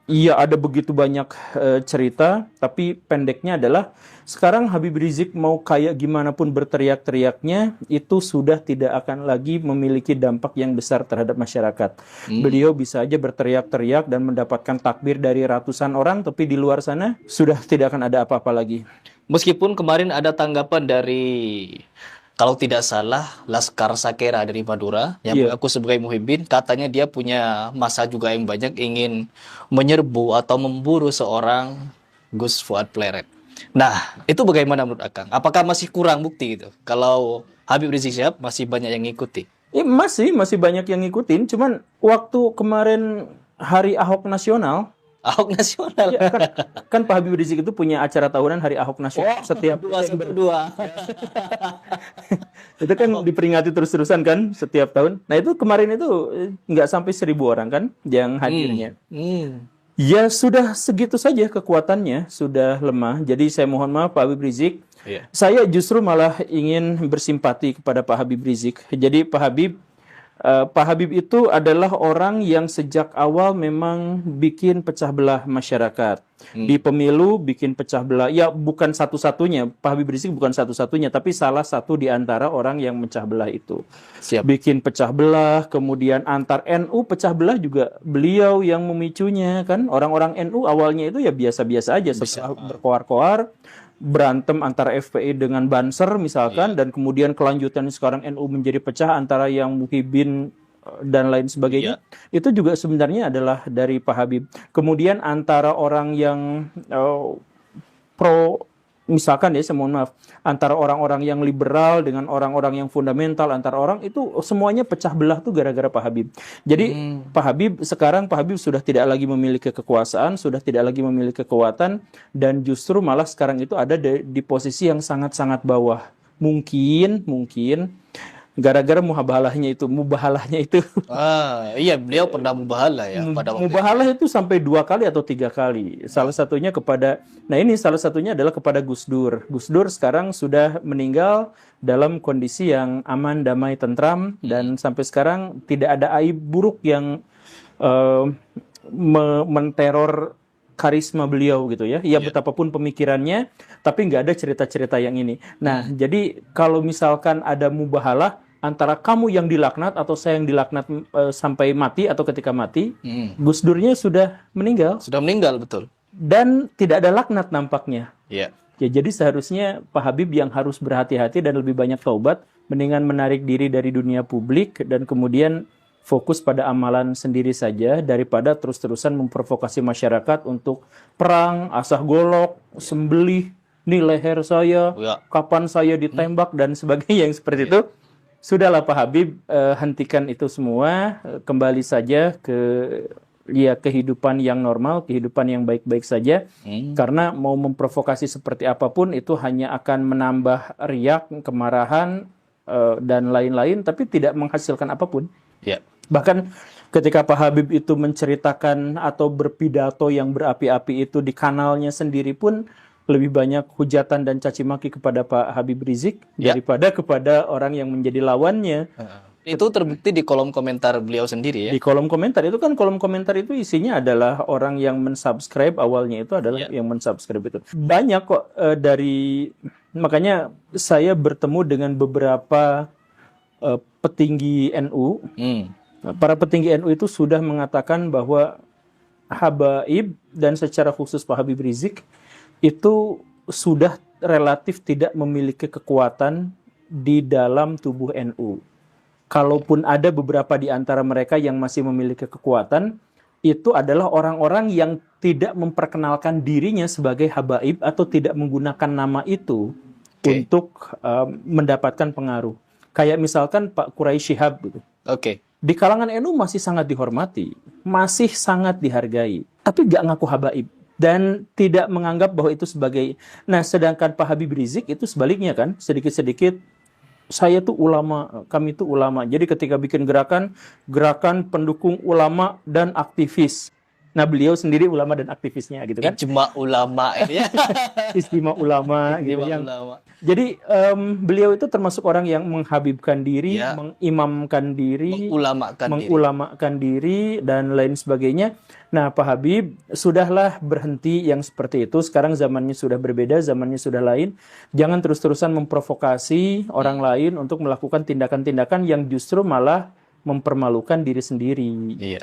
begitu banyak cerita, tapi pendeknya adalah sekarang Habib Rizik mau kayak gimana pun berteriak-teriaknya itu sudah tidak akan lagi memiliki dampak yang besar terhadap masyarakat. Beliau bisa aja berteriak-teriak dan mendapatkan takbir dari ratusan orang, tapi di luar sana sudah tidak akan ada apa-apa lagi. Meskipun kemarin ada tanggapan dari, kalau tidak salah, Laskar Sakera dari Madura yang mengaku sebagai muhibbin, katanya dia punya masa juga yang banyak ingin menyerbu atau memburu seorang Gus Fuad Pleret. Nah, itu bagaimana menurut Akang? Apakah masih kurang bukti gitu? Kalau Habib Rizik Syihab masih banyak yang ngikuti? Masih banyak yang ngikutin, cuman waktu kemarin Hari Ahok Nasional, Ahok Nasional. ya, kan Pak Habib Rizik itu punya acara tahunan Hari Ahok Nasional setiap dua. itu kan diperingati terus-terusan kan setiap tahun. Nah itu kemarin itu nggak sampai 1.000 orang kan yang hadirnya. Ya sudah segitu saja kekuatannya, sudah lemah. Jadi saya mohon maaf Pak Habib Rizik. Saya justru malah ingin bersimpati kepada Pak Habib Rizik. Jadi Pak Habib itu adalah orang yang sejak awal memang bikin pecah belah masyarakat. Di pemilu bikin pecah belah. Ya bukan satu-satunya, Pak Habib Rizik bukan satu-satunya, tapi salah satu di antara orang yang mecah belah itu. Bikin pecah belah, kemudian antar NU pecah belah juga beliau yang memicunya kan. Orang-orang NU awalnya itu ya biasa-biasa aja, setelah berkoar-koar, berantem antara FPI dengan Banser misalkan, dan kemudian kelanjutan sekarang NU menjadi pecah antara yang muhibin dan lain sebagainya. Itu juga sebenarnya adalah dari Pak Habib. Kemudian antara orang yang pro, misalkan ya saya mohon maaf, antara orang-orang yang liberal dengan orang-orang yang fundamental, antara orang itu semuanya pecah belah tuh gara-gara Pak Habib. Jadi Pak Habib sudah tidak lagi memiliki kekuasaan, sudah tidak lagi memiliki kekuatan, dan justru malah sekarang itu ada di posisi yang sangat-sangat bawah. Mungkin gara-gara mubahalahnya itu. Iya, beliau pernah mubahalah ya pada waktu Mubahalah itu sampai 2 kali atau 3 kali. Salah satunya salah satunya adalah kepada Gus Dur. Gus Dur sekarang sudah meninggal dalam kondisi yang aman, damai, tentram, dan sampai sekarang tidak ada aib buruk yang menteror karisma beliau gitu ya. Ya betapapun pemikirannya, tapi nggak ada cerita-cerita yang ini. Nah, jadi kalau misalkan ada mubahalah antara kamu yang dilaknat atau saya yang dilaknat sampai mati atau ketika mati, Gus Durnya sudah meninggal. Sudah meninggal, betul. Dan tidak ada laknat nampaknya. Iya. Ya, jadi seharusnya Pak Habib yang harus berhati-hati dan lebih banyak taubat, mendingan menarik diri dari dunia publik dan kemudian fokus pada amalan sendiri saja daripada terus-terusan memprovokasi masyarakat untuk perang, asah golok, sembelih, nih leher saya, kapan saya ditembak dan sebagainya yang seperti itu. Sudahlah Pak Habib, hentikan itu semua, kembali saja ke kehidupan yang normal, kehidupan yang baik-baik saja. Karena mau memprovokasi seperti apapun itu hanya akan menambah riak, kemarahan, dan lain-lain, tapi tidak menghasilkan apapun. Bahkan Ketika Pak Habib itu menceritakan atau berpidato yang berapi-api itu di kanalnya sendiri pun lebih banyak hujatan dan caci maki kepada Pak Habib Rizik daripada kepada orang yang menjadi lawannya. Itu terbukti di kolom komentar beliau sendiri ya. Di kolom komentar itu kan, kolom komentar itu isinya adalah orang yang mensubscribe, awalnya itu adalah yang mensubscribe itu. Banyak kok makanya saya bertemu dengan beberapa petinggi NU. Para petinggi NU itu sudah mengatakan bahwa Habaib dan secara khusus Pak Habib Rizik itu sudah relatif tidak memiliki kekuatan di dalam tubuh NU. Kalaupun ada beberapa di antara mereka yang masih memiliki kekuatan, itu adalah orang-orang yang tidak memperkenalkan dirinya sebagai Habaib atau tidak menggunakan nama itu untuk mendapatkan pengaruh. Kayak misalkan Pak Quraisy Shihab gitu. Di kalangan NU masih sangat dihormati, masih sangat dihargai, tapi nggak ngaku Habaib dan tidak menganggap bahwa itu sebagai. Nah, sedangkan Pak Habib Rizik itu sebaliknya kan, sedikit-sedikit saya tuh ulama, kami itu ulama. Jadi ketika bikin gerakan pendukung ulama dan aktivis. Nah, beliau sendiri ulama dan aktivisnya gitu kan. Ijma ulama ya. Istimewa ulama gitu yang. Jadi beliau itu termasuk orang yang menghabibkan diri, mengimamkan diri, mengulamakan diri dan lain sebagainya. Nah, Pak Habib sudahlah berhenti yang seperti itu. Sekarang zamannya sudah berbeda, zamannya sudah lain. Jangan terus-terusan memprovokasi orang lain untuk melakukan tindakan-tindakan yang justru malah mempermalukan diri sendiri. Iya.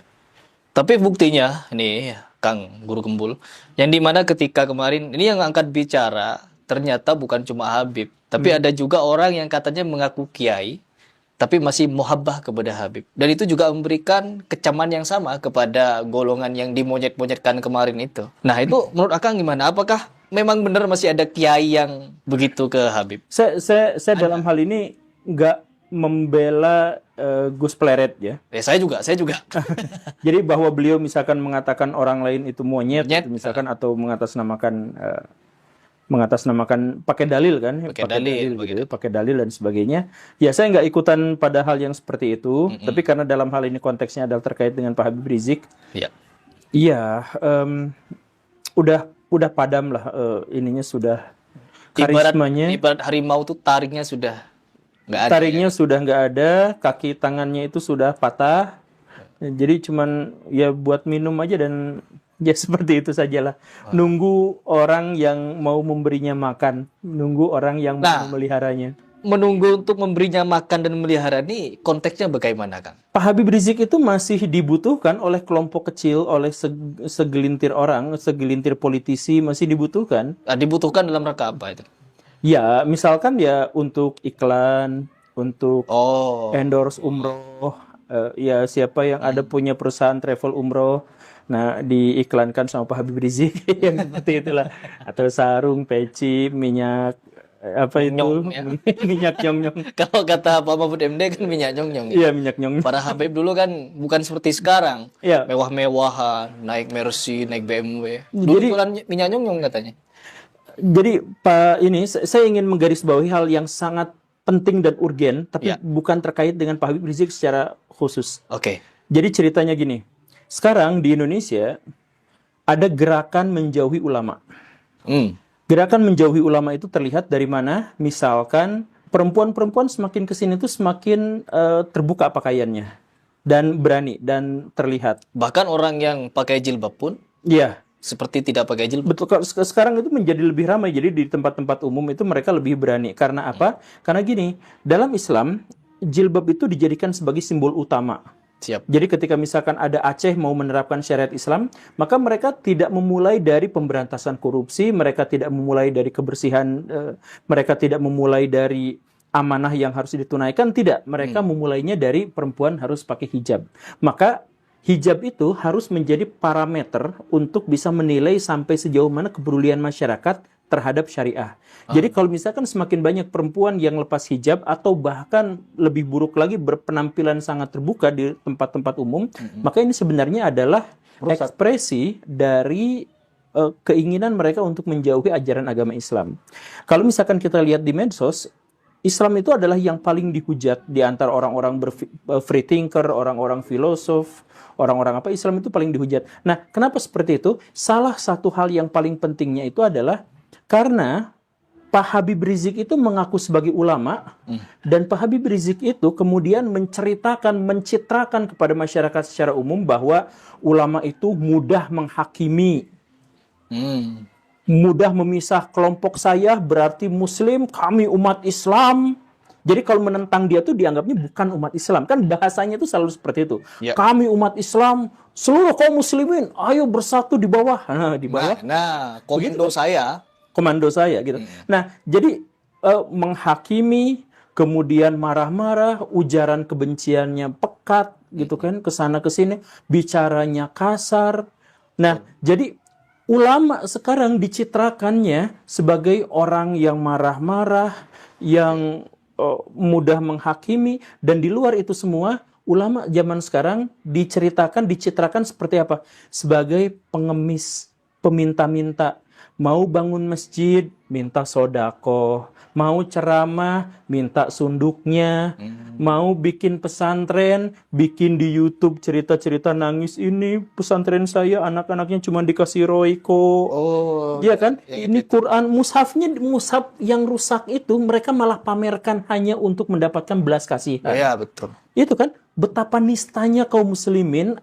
Tapi buktinya nih, Kang Guru Kembul, yang dimana ketika kemarin ini yang angkat bicara ternyata bukan cuma Habib, tapi ada juga orang yang katanya mengaku kiai, tapi masih muhabbah kepada Habib. Dan itu juga memberikan kecaman yang sama kepada golongan yang dimonyet-monyetkan kemarin itu. Nah, itu menurut Akang gimana? Apakah memang benar masih ada kiai yang begitu ke Habib? Saya dalam hal ini nggak membela Gus Pleret ya. Saya juga. Jadi bahwa beliau misalkan mengatakan orang lain itu monyet misalkan atau mengatasnamakan pakai dalil kan, pakai dalil dan sebagainya. Ya, saya nggak ikutan pada hal yang seperti itu, tapi karena dalam hal ini konteksnya adalah terkait dengan Pak Habib Rizik. Iya, udah padam lah ininya sudah karismanya. Ibarat harimau tuh taringnya sudah nggak ada. Taringnya sudah nggak ada, kaki tangannya itu sudah patah. Jadi cuman ya buat minum aja dan ya seperti itu sajalah. Nunggu orang yang mau memberinya makan, nunggu orang yang mau memeliharanya. Menunggu untuk memberinya makan dan melihara ini konteksnya bagaimana, Kang? Pak Habib Rizik itu masih dibutuhkan oleh kelompok kecil, oleh segelintir orang, segelintir politisi masih dibutuhkan. Dibutuhkan dalam rangka apa itu? Ya, misalkan ya untuk iklan, untuk endorse umroh, ya siapa yang ada punya perusahaan travel umroh, nah diiklankan sama Pak Habib Rizik yang seperti itulah, atau sarung, peci, minyak apa itu minyak nyong-nyong. Kalau kata Pak Mahfud MD kan minyak nyong-nyong. Iya, minyak nyong. Para Habib dulu kan bukan seperti sekarang, ya. Mewah-mewahan, naik Mercy, naik BMW. Dulu jualan minyak nyong-nyong katanya. Jadi Pak ini saya ingin menggarisbawahi hal yang sangat penting dan urgen, tapi bukan terkait dengan Pak Habib Rizik secara khusus. Jadi ceritanya gini, sekarang di Indonesia ada gerakan menjauhi ulama. Gerakan menjauhi ulama itu terlihat dari mana? Misalkan perempuan-perempuan semakin kesini tuh semakin terbuka pakaiannya dan berani dan terlihat. Bahkan orang yang pakai jilbab pun, seperti tidak pakai jilbab. Betul, sekarang itu menjadi lebih ramai. Jadi di tempat-tempat umum itu mereka lebih berani. Karena apa? Karena gini, dalam Islam jilbab itu dijadikan sebagai simbol utama. Jadi ketika misalkan ada Aceh mau menerapkan syariat Islam, maka mereka tidak memulai dari pemberantasan korupsi, mereka tidak memulai dari kebersihan, mereka tidak memulai dari amanah yang harus ditunaikan, tidak. Mereka memulainya dari perempuan harus pakai hijab. Maka hijab itu harus menjadi parameter untuk bisa menilai sampai sejauh mana kepedulian masyarakat terhadap syariah. Jadi kalau misalkan semakin banyak perempuan yang lepas hijab atau bahkan lebih buruk lagi berpenampilan sangat terbuka di tempat-tempat umum, maka ini sebenarnya adalah ekspresi dari keinginan mereka untuk menjauhi ajaran agama Islam. Kalau misalkan kita lihat di medsos, Islam itu adalah yang paling dihujat di antara orang-orang free thinker, orang-orang filosof, orang-orang apa, Islam itu paling dihujat. Nah, kenapa seperti itu? Salah satu hal yang paling pentingnya itu adalah karena Pak Habib Rizik itu mengaku sebagai ulama, dan Pak Habib Rizik itu kemudian menceritakan, mencitrakan kepada masyarakat secara umum bahwa ulama itu mudah menghakimi, mudah memisah kelompok saya berarti Muslim, kami umat Islam. Jadi kalau menentang dia tuh dianggapnya bukan umat Islam. Kan bahasanya tuh selalu seperti itu. Ya. Kami umat Islam, seluruh kaum muslimin, ayo bersatu di bawah. Nah, di bawah. Nah, komando saya. Komando saya gitu. Nah, jadi menghakimi, kemudian marah-marah, ujaran kebenciannya pekat gitu kan, kesana kesini, bicaranya kasar. Nah, jadi ulama sekarang dicitrakannya sebagai orang yang marah-marah, yang mudah menghakimi, dan di luar itu semua ulama zaman sekarang dicitrakan seperti apa? Sebagai pengemis, peminta-minta. Mau bangun masjid, minta sodako. Mau ceramah, minta sunduknya. Mau bikin pesantren, bikin di YouTube cerita-cerita nangis, ini pesantren saya anak-anaknya cuma dikasih roiko. Oh, Iya kan? Ini Quran, mushafnya, mushaf yang rusak itu mereka malah pamerkan hanya untuk mendapatkan belas kasihan. ya betul. Itu kan betapa nistanya kaum muslimin.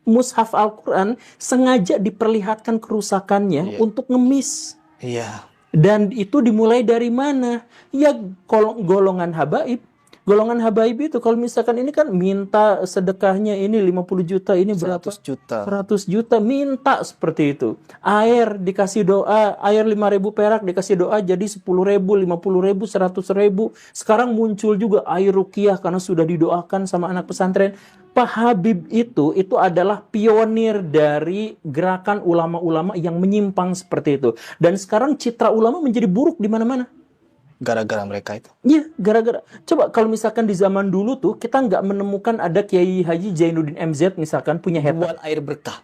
Mushaf Al-Quran sengaja diperlihatkan kerusakannya untuk ngemis. Iya. Dan itu dimulai dari mana? Ya golongan habaib. Golongan habaib itu kalau misalkan ini kan minta sedekahnya ini 50 juta, ini berapa? 100 juta. 100 juta minta seperti itu. Air dikasih doa, air 5.000 perak dikasih doa jadi 10.000, 50.000, 100.000. Sekarang muncul juga air ruqyah karena sudah didoakan sama anak pesantren. Pak Habib itu adalah pionir dari gerakan ulama-ulama yang menyimpang seperti itu. Dan sekarang citra ulama menjadi buruk di mana-mana. Gara-gara mereka itu. Iya, gara-gara. Coba kalau misalkan di zaman dulu tuh kita nggak menemukan ada Kiai Haji Zainuddin MZ misalkan punya hater. Jual air berkah.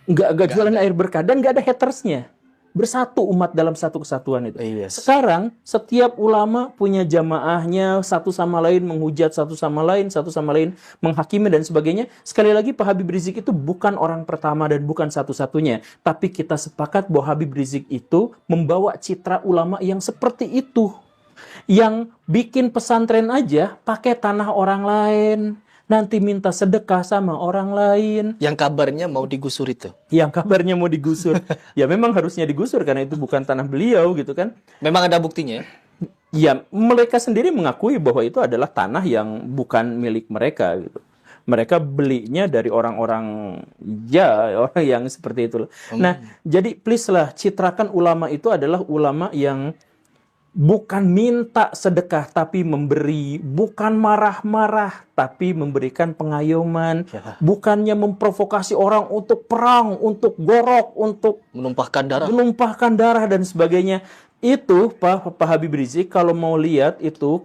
Nggak jualan air berkah dan nggak ada hatersnya. Bersatu umat dalam satu kesatuan itu. Yes. Sekarang setiap ulama punya jamaahnya, satu sama lain menghujat satu sama lain menghakimi dan sebagainya. Sekali lagi Pak Habib Rizik itu bukan orang pertama dan bukan satu-satunya, tapi kita sepakat bahwa Habib Rizik itu membawa citra ulama yang seperti itu. Yang bikin pesantren aja pakai tanah orang lain, nanti minta sedekah sama orang lain. Yang kabarnya mau digusur itu. Yang kabarnya mau digusur. Ya memang harusnya digusur karena itu bukan tanah beliau gitu kan. Memang ada buktinya ya? Ya mereka sendiri mengakui bahwa itu adalah tanah yang bukan milik mereka gitu. Mereka belinya dari orang-orang orang yang seperti itu. Nah, jadi please lah citrakan ulama itu adalah ulama yang bukan minta sedekah tapi memberi, bukan marah-marah tapi memberikan pengayoman, bukannya memprovokasi orang untuk perang, untuk gorok, untuk menumpahkan darah dan sebagainya. Itu Pak Habib Rizik kalau mau lihat itu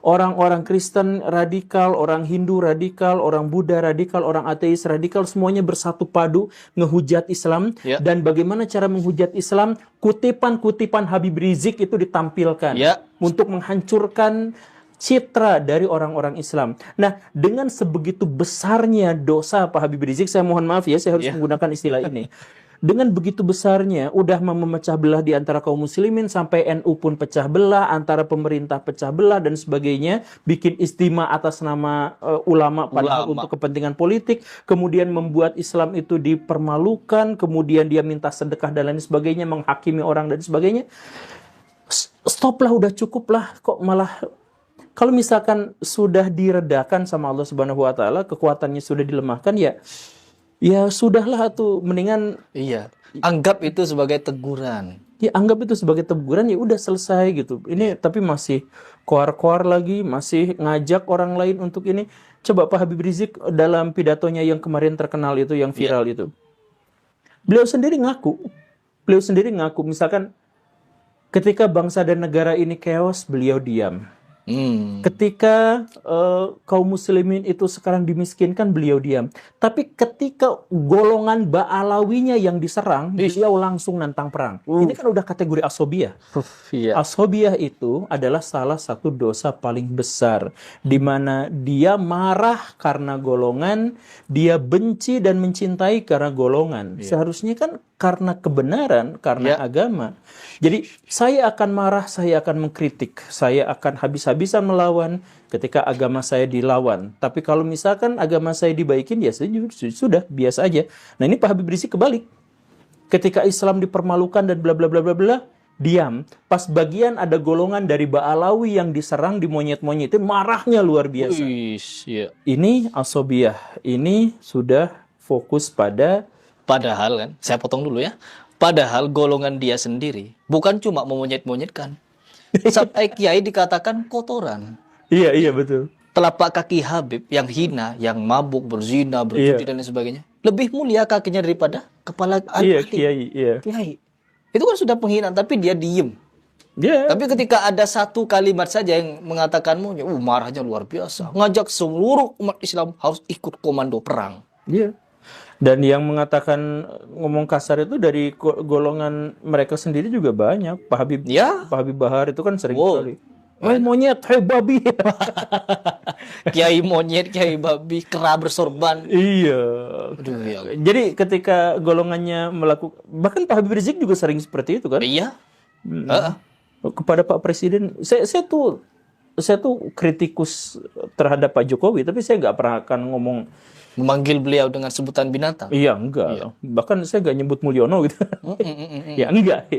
orang-orang Kristen radikal, orang Hindu radikal, orang Buddha radikal, orang ateis radikal, semuanya bersatu padu ngehujat Islam. Dan bagaimana cara menghujat Islam? Kutipan-kutipan Habib Rizik itu ditampilkan untuk menghancurkan citra dari orang-orang Islam. Nah, dengan sebegitu besarnya dosa Pak Habib Rizik, saya mohon maaf ya, saya harus menggunakan istilah ini. Dengan begitu besarnya, udah memecah belah di antara kaum muslimin, sampai NU pun pecah belah, antara pemerintah pecah belah dan sebagainya, bikin istimewa atas nama ulama padahal untuk kepentingan politik, kemudian membuat Islam itu dipermalukan, kemudian dia minta sedekah dan lain sebagainya, menghakimi orang dan sebagainya. Stoplah, udah cukuplah, kok malah kalau misalkan sudah diredakan sama Allah Subhanahu wa taala, kekuatannya sudah dilemahkan, ya sudahlah tuh, mendingan anggap itu sebagai teguran. Ya anggap itu sebagai teguran, ya udah selesai gitu. Ini tapi masih koar-koar lagi, masih ngajak orang lain untuk ini. Coba Pak Habib Rizik dalam pidatonya yang kemarin terkenal itu, yang viral itu. Beliau sendiri ngaku misalkan ketika bangsa dan negara ini chaos, beliau diam. Ketika kaum muslimin itu sekarang dimiskinkan, beliau diam. Tapi ketika golongan Ba'alawinya yang diserang, beliau langsung nantang perang. Ini kan udah kategori asobiyah. Iya. Asobiyah itu adalah salah satu dosa paling besar, di mana dia marah karena golongan, dia benci dan mencintai karena golongan. Seharusnya kan karena kebenaran, karena agama. Jadi saya akan marah, saya akan mengkritik, saya akan habis-habisan melawan ketika agama saya dilawan. Tapi kalau misalkan agama saya dibaikin, ya sudah biasa aja. Nah ini Pak Habib Rizik kebalik. Ketika Islam dipermalukan dan bla bla bla bla bla, diam. Pas bagian ada golongan dari Ba'alawi yang diserang, dimonyet-monyetin, marahnya luar biasa. Ini asobiyah, ini sudah fokus pada. Padahal kan, saya potong dulu ya. Padahal golongan dia sendiri bukan cuma memonyet-monyetkan. Sampai kiai dikatakan kotoran. Iya betul. Telapak kaki Habib yang hina, yang mabuk, berzina, berjudi dan lain sebagainya, lebih mulia kakinya daripada kepala Kiai. Kiai. Itu kan sudah penghinaan, tapi dia diem. Tapi ketika ada satu kalimat saja yang mengatakanmu, marahnya luar biasa. Ngajak seluruh umat Islam harus ikut komando perang. Iya. Dan yang mengatakan ngomong kasar itu dari golongan mereka sendiri juga banyak. Pak Habib, Pak Habib Bahar itu kan sering sekali. Monyet, babi. Kiai monyet, kiai babi, kera bersorban. Iya. Jadi ketika golongannya melakukan, bahkan Pak Habib Rizik juga sering seperti itu kan? Iya. Kepada Pak Presiden, saya tuh kritikus terhadap Pak Jokowi, tapi saya nggak pernah akan ngomong memanggil beliau dengan sebutan binatang. Iya, enggak. Iya. Bahkan saya nggak nyebut Mulyono gitu. Ya enggak.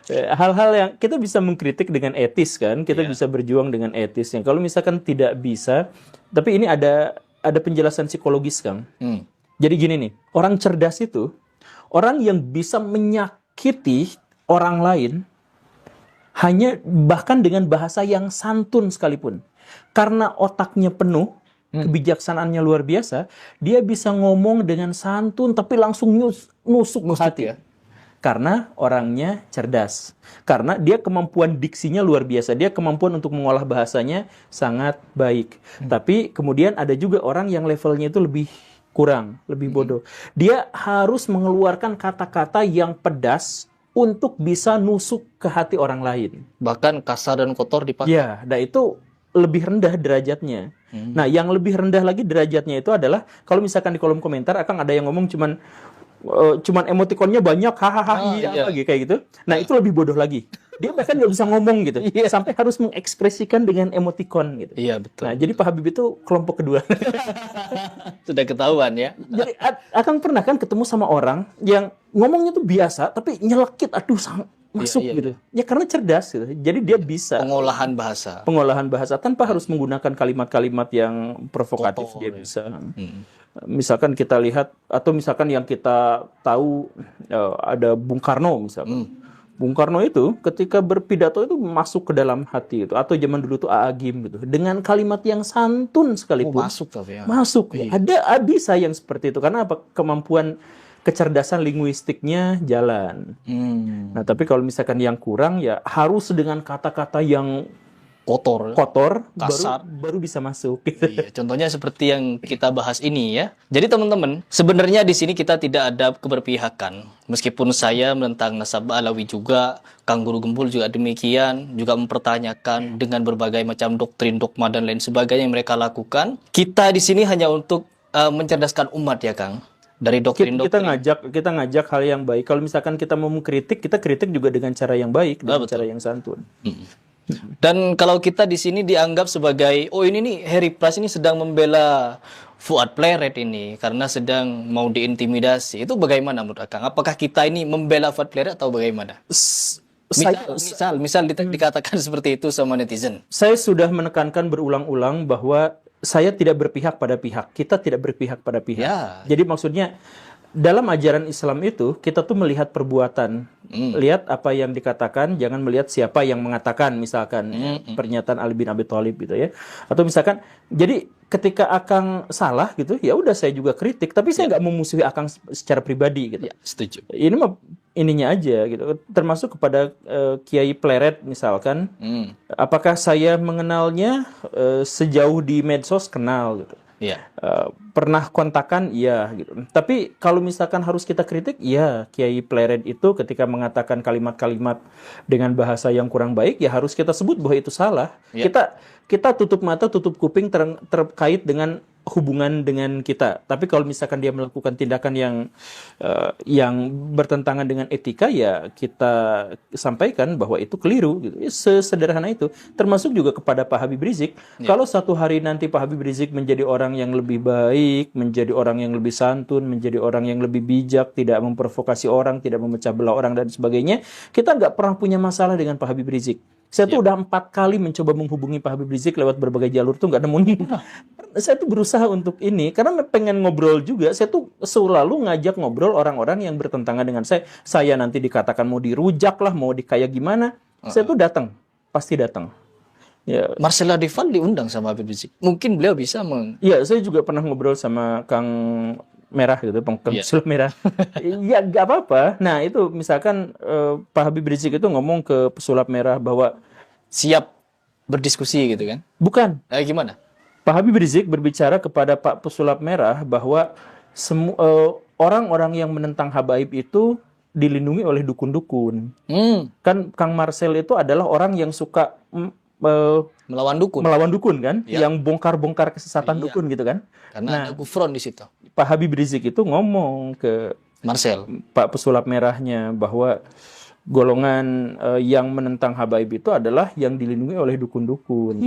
Hal-hal yang kita bisa mengkritik dengan etis kan, kita bisa berjuang dengan etisnya. Kalau misalkan tidak bisa, tapi ini ada penjelasan psikologis Kang. Jadi gini nih, orang cerdas itu orang yang bisa menyakiti orang lain hanya bahkan dengan bahasa yang santun sekalipun. Karena otaknya penuh, kebijaksanaannya luar biasa, dia bisa ngomong dengan santun tapi langsung nusuk hati. Karena orangnya cerdas. Karena dia kemampuan diksinya luar biasa. Dia kemampuan untuk mengolah bahasanya sangat baik. Tapi kemudian ada juga orang yang levelnya itu lebih kurang, lebih bodoh. Dia harus mengeluarkan kata-kata yang pedas untuk bisa nusuk ke hati orang lain. Bahkan kasar dan kotor dipakai. Ya, nah itu lebih rendah derajatnya. Nah, yang lebih rendah lagi derajatnya itu adalah kalau misalkan di kolom komentar akan ada yang ngomong cuman emotikonnya banyak, hahaha, kayak gitu. Nah, itu lebih bodoh lagi. Dia bahkan nggak bisa ngomong gitu, sampai harus mengekspresikan dengan emotikon gitu. Iya betul. Nah, jadi Pak Habib itu kelompok kedua. Sudah ketahuan ya. Jadi akan pernah kan ketemu sama orang yang ngomongnya tuh biasa, tapi nyelekit, masuk gitu. Ya karena cerdas gitu. Jadi dia bisa pengolahan bahasa tanpa harus menggunakan kalimat-kalimat yang provokatif. Kotor, dia bisa. Misalkan kita lihat atau misalkan yang kita tahu ada Bung Karno misalkan. Bung Karno itu ketika berpidato itu masuk ke dalam hati itu, atau zaman dulu tuh Agim gitu, dengan kalimat yang santun sekalipun masuk. Ada bisa yang seperti itu karena apa? Kemampuan kecerdasan linguistiknya jalan. Nah, tapi kalau misalkan yang kurang ya harus dengan kata-kata yang kotor, kasar, baru bisa masuk. Gitu. Iya, contohnya seperti yang kita bahas ini ya. Jadi teman-teman, sebenarnya di sini kita tidak ada keberpihakan. Meskipun saya menentang nasab Alawi juga, Kang Guru Gembul juga demikian, juga mempertanyakan dengan berbagai macam doktrin, dogma dan lain sebagainya yang mereka lakukan. Kita di sini hanya untuk mencerdaskan umat ya, Kang. Dari doktrin-doktrin. Kita ngajak hal yang baik. Kalau misalkan kita mau mengkritik, kita kritik juga dengan cara yang baik, dengan cara yang santun. Dan kalau kita di sini dianggap sebagai ini nih Heri Pras ini sedang membela Fuad Pleret ini karena sedang mau diintimidasi. Itu bagaimana menurut Akang? Apakah kita ini membela Fuad Pleret atau bagaimana? Misal dikatakan seperti itu sama netizen. Saya sudah menekankan berulang-ulang bahwa saya tidak berpihak pada pihak. Kita tidak berpihak pada pihak. Ya. Jadi maksudnya dalam ajaran Islam itu kita tuh melihat perbuatan, lihat apa yang dikatakan, jangan melihat siapa yang mengatakan, misalkan pernyataan Ali bin Abi Thalib gitu ya, atau misalkan jadi ketika Akang salah gitu, ya udah saya juga kritik, tapi saya nggak memusuhi Akang secara pribadi gitu. Ya, setuju. ininya aja gitu. Termasuk kepada Kiai Pleret misalkan, apakah saya mengenalnya sejauh di medsos kenal gitu. Iya. Pernah kontakan iya gitu. Tapi kalau misalkan harus kita kritik, ya Kiai Pleret itu ketika mengatakan kalimat-kalimat dengan bahasa yang kurang baik, ya harus kita sebut bahwa itu salah. Ya. Kita tutup mata, tutup kuping terkait dengan hubungan dengan kita. Tapi kalau misalkan dia melakukan tindakan yang bertentangan dengan etika, ya kita sampaikan bahwa itu keliru gitu. Ya, sesederhana itu. Termasuk juga kepada Pak Habib Rizik. Kalau satu hari nanti Pak Habib Rizik menjadi orang yang lebih baik, menjadi orang yang lebih santun, menjadi orang yang lebih bijak, tidak memprovokasi orang, tidak memecah belah orang dan sebagainya, kita nggak pernah punya masalah dengan Pak Habib Rizik. Saya tuh udah 4 kali mencoba menghubungi Pak Habib Rizik lewat berbagai jalur tuh nggak nemu. Saya tuh berusaha untuk ini karena pengen ngobrol juga. Saya tuh selalu ngajak ngobrol orang-orang yang bertentangan dengan saya. Saya nanti dikatakan mau dirujak lah, mau kayak gimana. Saya tuh datang, pasti datang. Ya, Marcella Devan diundang sama Habib Rizik. Mungkin beliau bisa iya, saya juga pernah ngobrol sama Kang Merah gitu, Kang Pesulap Merah. Ya nggak apa-apa. Nah itu misalkan Pak Habib Rizik itu ngomong ke Pesulap Merah bahwa siap berdiskusi gitu kan? bukan. Gimana? Pak Habib Rizik berbicara kepada Pak Pesulap Merah bahwa orang-orang yang menentang Habaib itu dilindungi oleh dukun-dukun. Kan Kang Marcel itu adalah orang yang suka Melawan dukun. melawan dukun kan, Ya. yang bongkar-bongkar kesesatan Iya. dukun gitu kan. Karena ada kufron di situ. Pak Habib Rizik itu ngomong ke Marcel. Pak Pesulap Merahnya bahwa golongan yang menentang Habaib itu adalah yang dilindungi oleh dukun-dukun.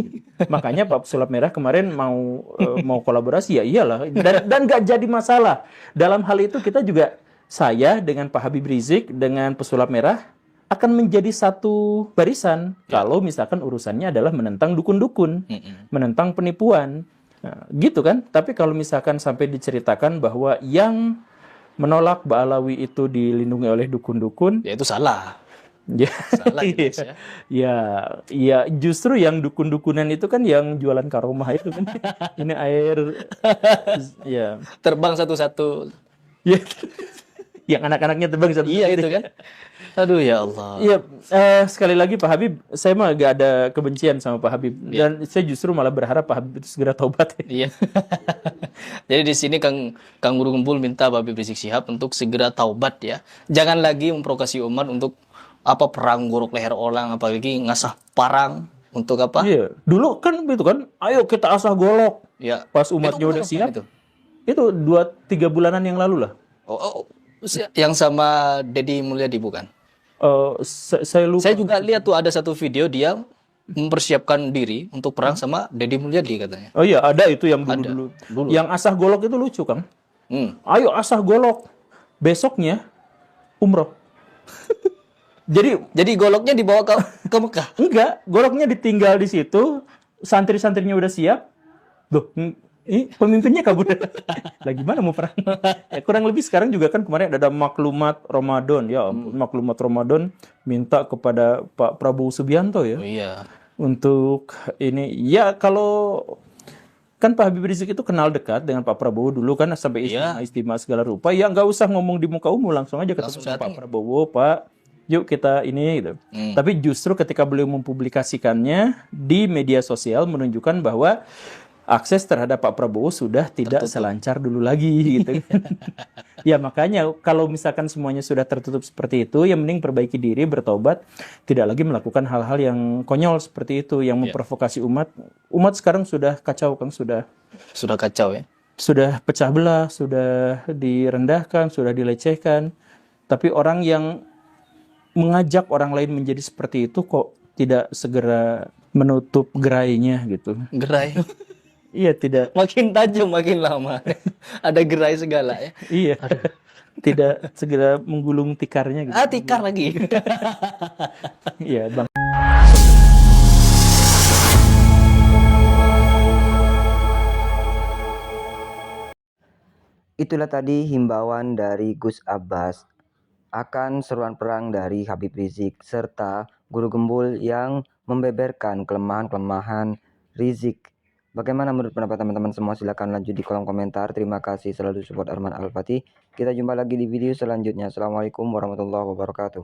Makanya Pak Pesulap Merah kemarin mau kolaborasi, ya iyalah, dan nggak jadi masalah. Dalam hal itu kita juga, saya dengan Pak Habib Rizik dengan Pesulap Merah akan menjadi satu barisan kalau misalkan urusannya adalah menentang dukun-dukun, menentang penipuan. Nah, gitu kan? Tapi kalau misalkan sampai diceritakan bahwa yang menolak Ba'alawi itu dilindungi oleh dukun-dukun, Ya itu salah. ya, Salah gitu, Mas, ya. ya justru yang dukun-dukunan itu kan yang jualan karomah itu kan. Ini air, ya, Terbang satu-satu. ya, yang anak-anaknya terbang satu. Iya itu kan. Aduh ya Allah. Iya, sekali lagi Pak Habib, saya mah gak ada kebencian sama Pak Habib, dan saya justru malah berharap Pak Habib itu segera taubat. Iya. Jadi di sini Kang Guru Gembul minta Habib Rizik Syihab untuk segera taubat ya. Jangan lagi memprovokasi umat untuk perang gorok leher orang, apalagi ngasah parang untuk apa? Iya, dulu kan itu kan, ayo kita asah golok. Ya. Pas umatnya Itu udah kapan siap, itu? itu 2-3 bulanan yang lalu lah. Yang sama Deddy Mulyadi bukan? Saya lupa. Saya juga lihat tuh ada satu video dia mempersiapkan diri untuk perang sama Deddy Mulyadi katanya. Oh iya, ada itu yang dulu. Yang asah golok itu lucu, Kang. Ayo asah golok. Besoknya umroh. Jadi goloknya dibawa ke Mekah. Enggak, goloknya ditinggal di situ, santri-santrinya udah siap. Duh, ini pemimpinnya kabur. Lah gimana mau perang? Ya, kurang lebih sekarang juga kan kemarin ada maklumat Ramadan. Ya ampun, maklumat Ramadan minta kepada Pak Prabowo Subianto ya. Oh iya. Untuk ini, ya kalau kan Pak Habib Rizik itu kenal dekat dengan Pak Prabowo dulu kan sampai istimewa segala rupa. Ya nggak usah ngomong di muka umum, langsung aja ketemu sama Pak Prabowo, Pak. Yuk kita ini gitu. Tapi justru ketika beliau mempublikasikannya di media sosial menunjukkan bahwa akses terhadap Pak Prabowo sudah tidak selancar dulu lagi gitu. Ya makanya kalau misalkan semuanya sudah tertutup seperti itu, ya mending perbaiki diri, bertobat, tidak lagi melakukan hal-hal yang konyol seperti itu, yang memprovokasi umat. Umat sekarang sudah kacau, Kang, sudah kacau ya. Sudah pecah belah, sudah direndahkan, sudah dilecehkan. Tapi orang yang mengajak orang lain menjadi seperti itu kok tidak segera menutup gerainya gitu. Gerai. Iya, tidak. Makin tajam makin lama. Ada gerai segala ya. Iya. Tidak segera menggulung tikarnya gitu. Tikar lagi. Iya, Bang. Itulah tadi himbauan dari Gus Abbas akan seruan perang dari Habib Rizik serta Guru Gembul yang membeberkan kelemahan-kelemahan Rizik Bagaimana menurut pendapat teman-teman semua? Silahkan lanjut di kolom komentar. Terima kasih selalu support Arman Al-Fatih. Kita jumpa lagi di video selanjutnya. Assalamualaikum warahmatullahi wabarakatuh.